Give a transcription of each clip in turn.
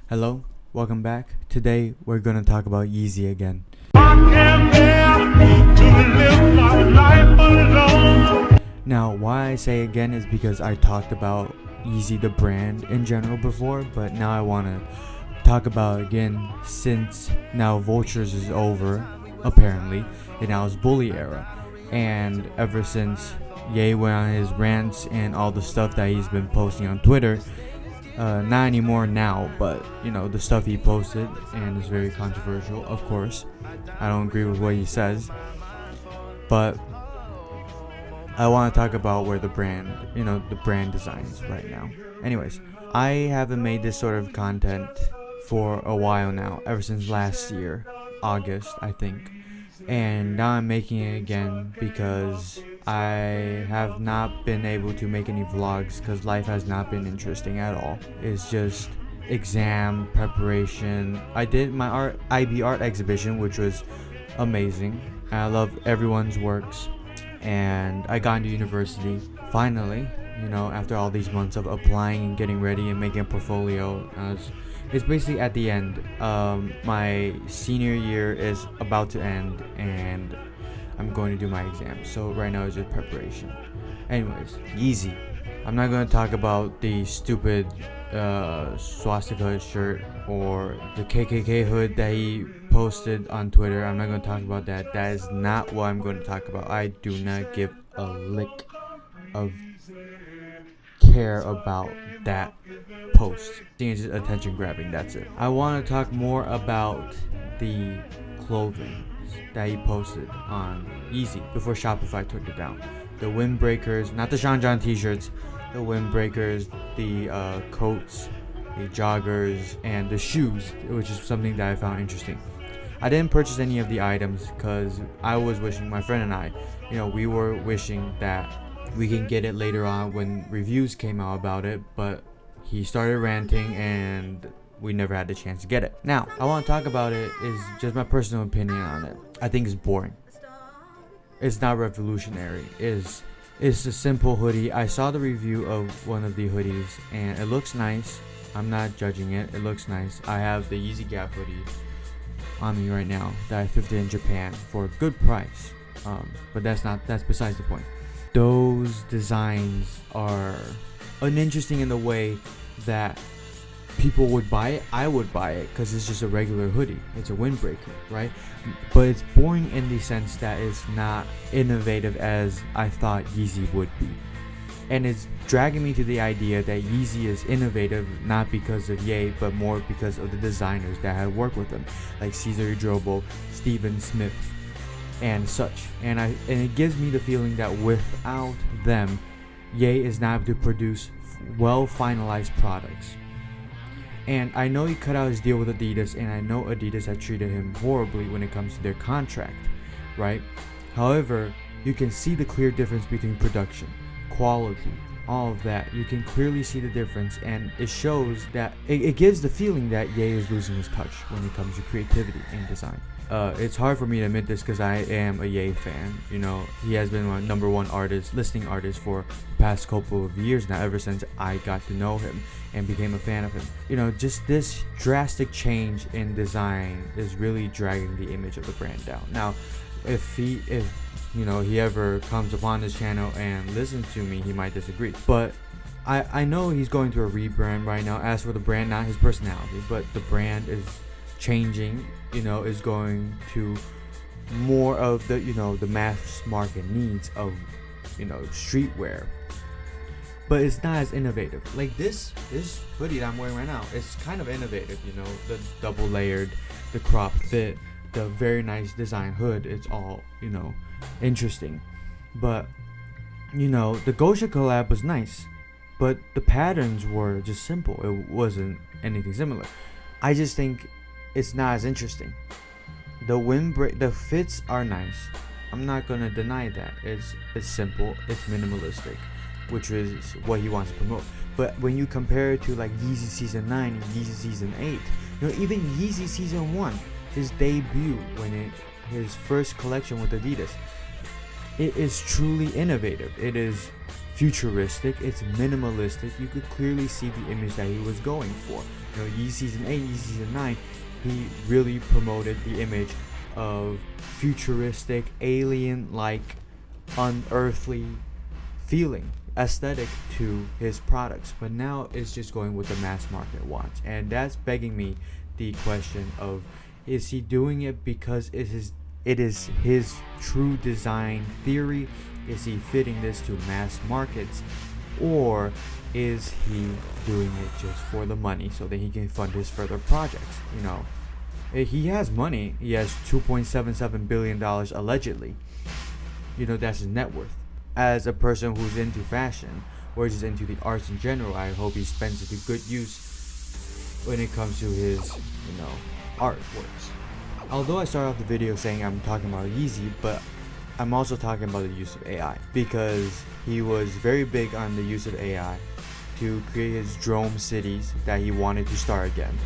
Hello, welcome back. Today we're gonna talk about Yeezy again. Now, why I say again is because I talked about Yeezy the brand in general before, but now I wanna talk about it again since now Vultures is over, apparently, and now it's Bully era. And ever since Ye went on his rants and all the stuff that he's been posting on Twitter, not anymore now, but the stuff he posted and is very controversial, of course. I don't agree with what he says, but I want to talk about where the brand designs right now. Anyways, I haven't made this sort of content for a while now, ever since last year, August, I think. And now I'm making it again because I have not been able to make any vlogs because life has not been interesting at all. It's just exam preparation. I did my IB art exhibition, which was amazing. I love everyone's works, and I got into university finally. After all these months of applying and getting ready and making a portfolio. It's basically at the end. My senior year is about to end, and I'm going to do my exam. So right now it's just preparation. Anyways, Yeezy. I'm not going to talk about the stupid swastika shirt or the KKK hood that he posted on Twitter. I'm not going to talk about that. That is not what I'm going to talk about. I do not give a lick of care about that post. I think it's just attention grabbing, that's it. I want to talk more about the clothing that he posted on Yeezy before Shopify took it down. The windbreakers, not the Sean John t-shirts, the windbreakers, the coats, the joggers, and the shoes, which is something that I found interesting. I didn't purchase any of the items because I was wishing, my friend and I, we were wishing that we can get it later on when reviews came out about it, but he started ranting and we never had the chance to get it. Now, I want to talk about it is just my personal opinion on it. I think it's boring. It's not revolutionary. It's a simple hoodie. I saw the review of one of the hoodies and it looks nice. I'm not judging it. It looks nice. I have the Yeezy Gap hoodie on me right now that I thrifted in Japan for a good price. But that's besides the point. Those designs are uninteresting in the way that people would buy it. I would buy it because it's just a regular hoodie. It's a windbreaker, right? But it's boring in the sense that it's not innovative as I thought Yeezy would be. And it's dragging me to the idea that Yeezy is innovative not because of Ye, but more because of the designers that had worked with him, like Cesar Drobo, Steven Smith, and such. And it gives me the feeling that without them, Ye is not able to produce well finalized products. And I know he cut out his deal with Adidas, and I know Adidas had treated him horribly when it comes to their contract, right? However, you can see the clear difference between production, quality, all of that. You can clearly see the difference, and it shows that it gives the feeling that Ye is losing his touch when it comes to creativity and design. It's hard for me to admit this because I am a Ye fan. He has been my number one listening artist for the past couple of years now, ever since I got to know him and became a fan of him. Just this drastic change in design is really dragging the image of the brand down. Now, if he ever comes upon this channel and listens to me, he might disagree. But I know he's going through a rebrand right now. As for the brand, not his personality, but the brand is changing, is going to more of the, the mass market needs of, streetwear. But it's not as innovative. Like this hoodie that I'm wearing right now, it's kind of innovative, the double layered, the crop fit, the very nice design hood. It's all, interesting. But, the Gosha collab was nice, but the patterns were just simple. It wasn't anything similar. I just think it's not as interesting. The fits are nice. I'm not gonna deny that. It's simple, it's minimalistic, which is what he wants to promote. But when you compare it to like Yeezy Season 9 and Yeezy Season 8, even Yeezy Season 1, his debut, his first collection with Adidas, it is truly innovative. It is futuristic, it's minimalistic. You could clearly see the image that he was going for. Yeezy Season 8, Yeezy Season 9, he really promoted the image of futuristic, alien-like, unearthly feeling, aesthetic to his products. But now it's just going with the mass market wants. And that's begging me the question of, is he doing it because it is his true design theory? Is he fitting this to mass markets? Or is he doing it just for the money so that he can fund his further projects? He has money. He has $2.77 billion allegedly. That's his net worth. As a person who's into fashion or just into the arts in general, I hope he spends it to good use when it comes to his, artworks. Although I started off the video saying I'm talking about Yeezy, but I'm also talking about the use of AI, because he was very big on the use of AI to create his drone cities that he wanted to start again,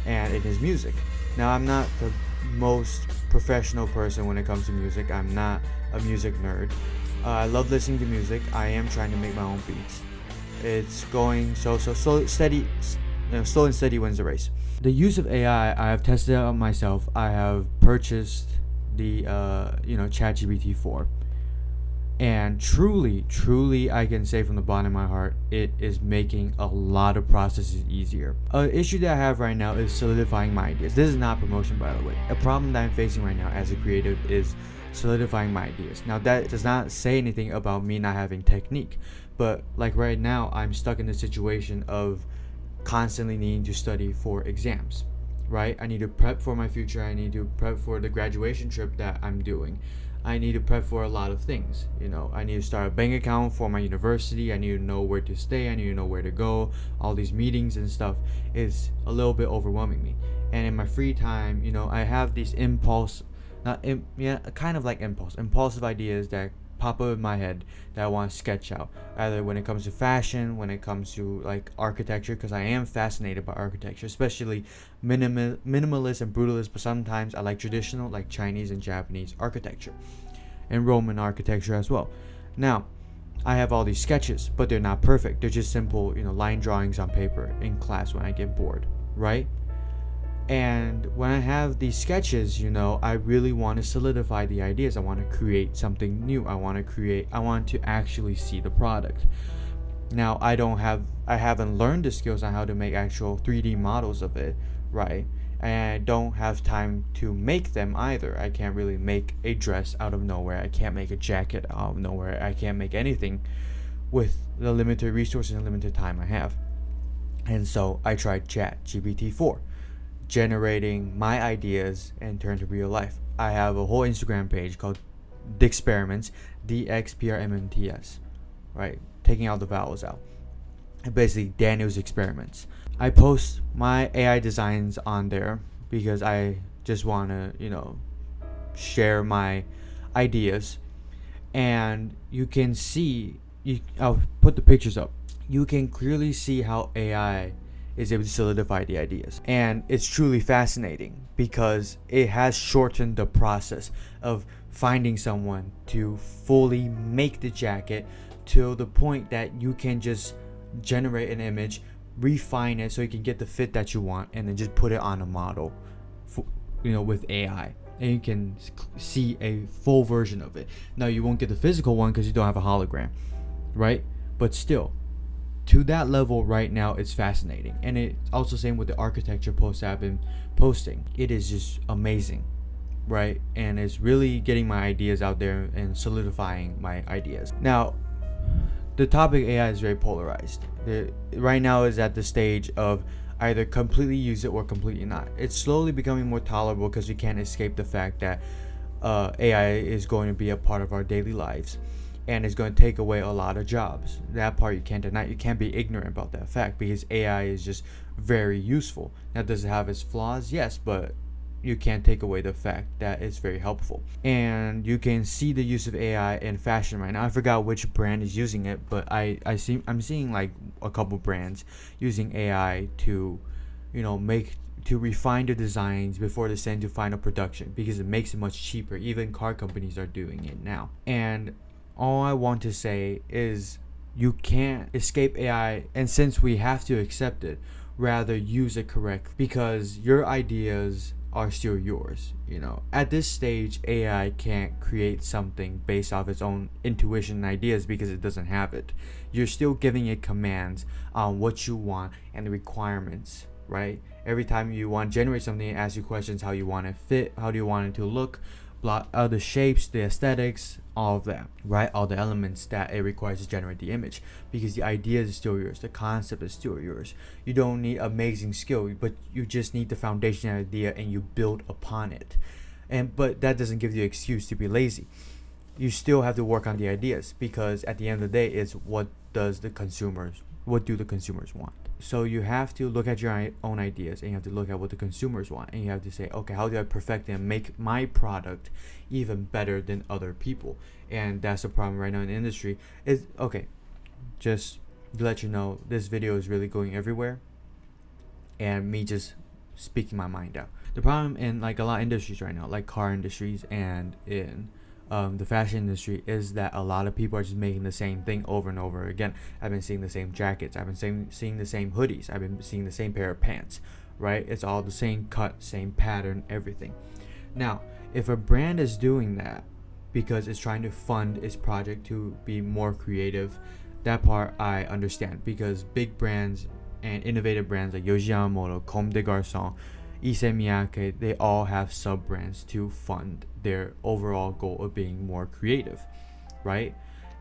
and in his music. Now, I'm not the most professional person when it comes to music. I'm not a music nerd. I love listening to music. I am trying to make my own beats. It's going so steady. Slow and steady wins the race. The use of AI, I have tested out myself. I have purchased the ChatGPT 4, and truly I can say from the bottom of my heart, it is making a lot of processes easier. An issue that I have right now is solidifying my ideas. This is not promotion, by the way. A problem that I'm facing right now as a creative is solidifying my ideas. Now, that does not say anything about me not having technique, but like right now, I'm stuck in the situation of constantly needing to study for exams, right? I need to prep for my future. I need to prep for the graduation trip that I'm doing. I need to prep for a lot of things. I need to start a bank account for my university. I need to know where to stay. I need to know where to go. All these meetings and stuff is a little bit overwhelming me. And in my free time, I have these impulsive ideas that pop up in my head that I want to sketch out, either when it comes to fashion, when it comes to like architecture, because I am fascinated by architecture, especially minimalist and brutalist, but sometimes I like traditional, like Chinese and Japanese architecture, and Roman architecture as well. Now, I have all these sketches, but they're not perfect. They're just simple, line drawings on paper in class when I get bored, right? And when I have these sketches, I really want to solidify the ideas. I want to create something new. I want to actually see the product. Now, I haven't learned the skills on how to make actual 3D models of it, right? And I don't have time to make them either. I can't really make a dress out of nowhere. I can't make a jacket out of nowhere. I can't make anything with the limited resources and limited time I have. And so I tried ChatGPT 4. Generating my ideas and turn to real life. I have a whole Instagram page called Dexperiments, DXPRMNTS, right? Taking out the vowels out. And basically Daniel's experiments. I post my AI designs on there because I just want to, share my ideas. And you can see, I'll put the pictures up. You can clearly see how AI is able to solidify the ideas, and it's truly fascinating because it has shortened the process of finding someone to fully make the jacket to the point that you can just generate an image, refine it so you can get the fit that you want, and then just put it on a model with AI, and you can see a full version of it. Now, you won't get the physical one because you don't have a hologram, right? But still, to that level right now, it's fascinating. And it's also same with the architecture posts I've been posting. It is just amazing, right? And it's really getting my ideas out there and solidifying my ideas. Now, the topic AI is very polarized. Right now is at the stage of either completely use it or completely not. It's slowly becoming more tolerable because we can't escape the fact that AI is going to be a part of our daily lives. And it's going to take away a lot of jobs. That part you can't deny. You can't be ignorant about that fact because AI is just very useful. Now, does it have its flaws? Yes, but you can't take away the fact that it's very helpful. And you can see the use of AI in fashion right now. I forgot which brand is using it, but I'm seeing like a couple brands using AI to, to refine the designs before they send to final production because it makes it much cheaper. Even car companies are doing it now. And all I want to say is you can't escape AI, and since we have to accept it, rather use it correctly, because your ideas are still yours. At this stage, AI can't create something based off its own intuition and ideas because it doesn't have it. You're still giving it commands on what you want and the requirements, right? Every time you want to generate something, it asks you questions: how you want it fit, how do you want it to look, the shapes, the aesthetics, all of that, right? All the elements that it requires to generate the image, because the idea is still yours, the concept is still yours. You don't need amazing skill, but you just need the foundation idea, and you build upon it. But that doesn't give you an excuse to be lazy. You still have to work on the ideas, because at the end of the day, it's what do the consumers want. So you have to look at your own ideas, and you have to look at what the consumers want, and you have to say, okay, how do I perfect and make my product even better than other people? And that's the problem right now in the industry. Is okay, just to let you know, this video is really going everywhere, and me just speaking my mind out. The problem in like a lot of industries right now, like car industries and in the fashion industry, is that a lot of people are just making the same thing over and over again. I've been seeing the same jackets, I've been seeing the same hoodies, I've been seeing the same pair of pants, right? It's all the same cut, same pattern, everything. Now, if a brand is doing that because it's trying to fund its project to be more creative, that part I understand, because big brands and innovative brands like Yohji Yamamoto, Comme des Garçons, Issey Miyake, they all have sub-brands to fund their overall goal of being more creative, right?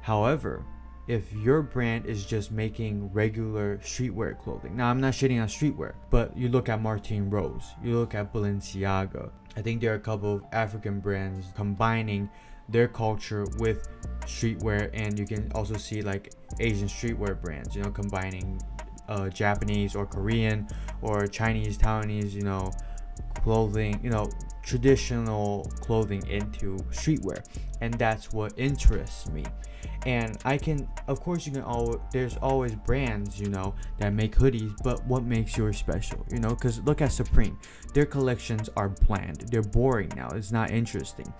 However, if your brand is just making regular streetwear clothing, now I'm not shitting on streetwear, but you look at Martine Rose, you look at Balenciaga, I think there are a couple of African brands combining their culture with streetwear, and you can also see like Asian streetwear brands, combining Japanese or Korean or Chinese, Taiwanese, clothing, traditional clothing into streetwear, and that's what interests me. And of course, there's always brands, that make hoodies, but what makes yours special, because look at Supreme. Their collections are bland, they're boring now, it's not interesting.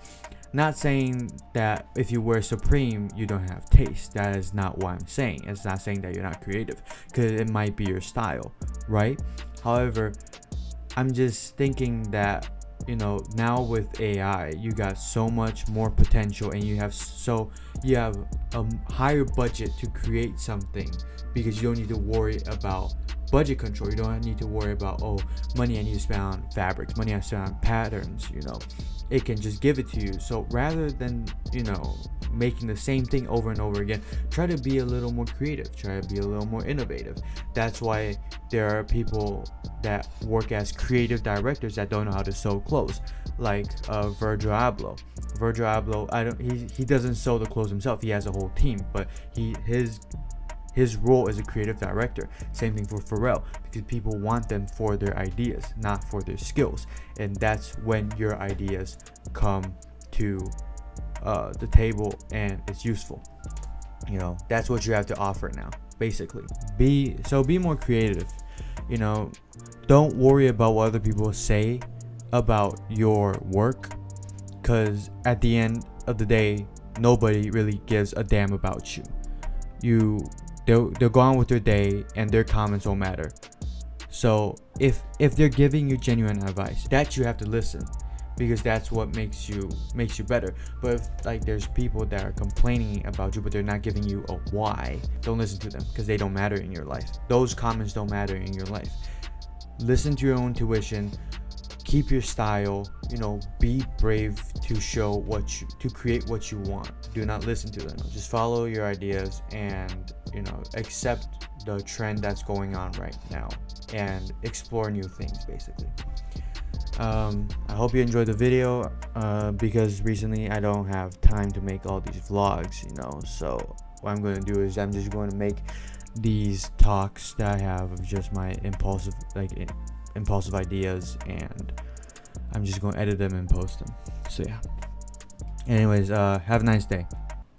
Not saying that if you wear Supreme, you don't have taste. That is not what I'm saying. It's not saying that you're not creative, because it might be your style, right? However, I'm just thinking that, now with AI, you got so much more potential, and you have a higher budget to create something, because you don't need to worry about budget control. You don't need to worry about, money I need to spend on fabrics, money I spend on patterns, it can just give it to you. So rather than making the same thing over and over again, try to be a little more creative, try to be a little more innovative. That's why there are people that work as creative directors that don't know how to sew clothes, like Virgil Abloh. He doesn't sew the clothes himself, he has a whole team, but his role as a creative director. Same thing for Pharrell, because people want them for their ideas, not for their skills. And that's when your ideas come to the table and it's useful. That's what you have to offer now, basically. Be more creative. Don't worry about what other people say about your work, because at the end of the day, nobody really gives a damn about you. They'll go on with their day, and their comments don't matter. So if they're giving you genuine advice, that you have to listen, because that's what makes you better. But if there's people that are complaining about you, but they're not giving you a why, don't listen to them, because they don't matter in your life. Those comments don't matter in your life. Listen to your own intuition. Keep your style. Be brave to to create what you want. Do not listen to them. Just follow your ideas and accept the trend that's going on right now and explore new things, basically. I hope you enjoyed the video, because recently I don't have time to make all these vlogs, so what I'm going to do is I'm just going to make these talks that I have of just my impulsive ideas, and I'm just going to edit them and post them. So yeah, anyways, have a nice day.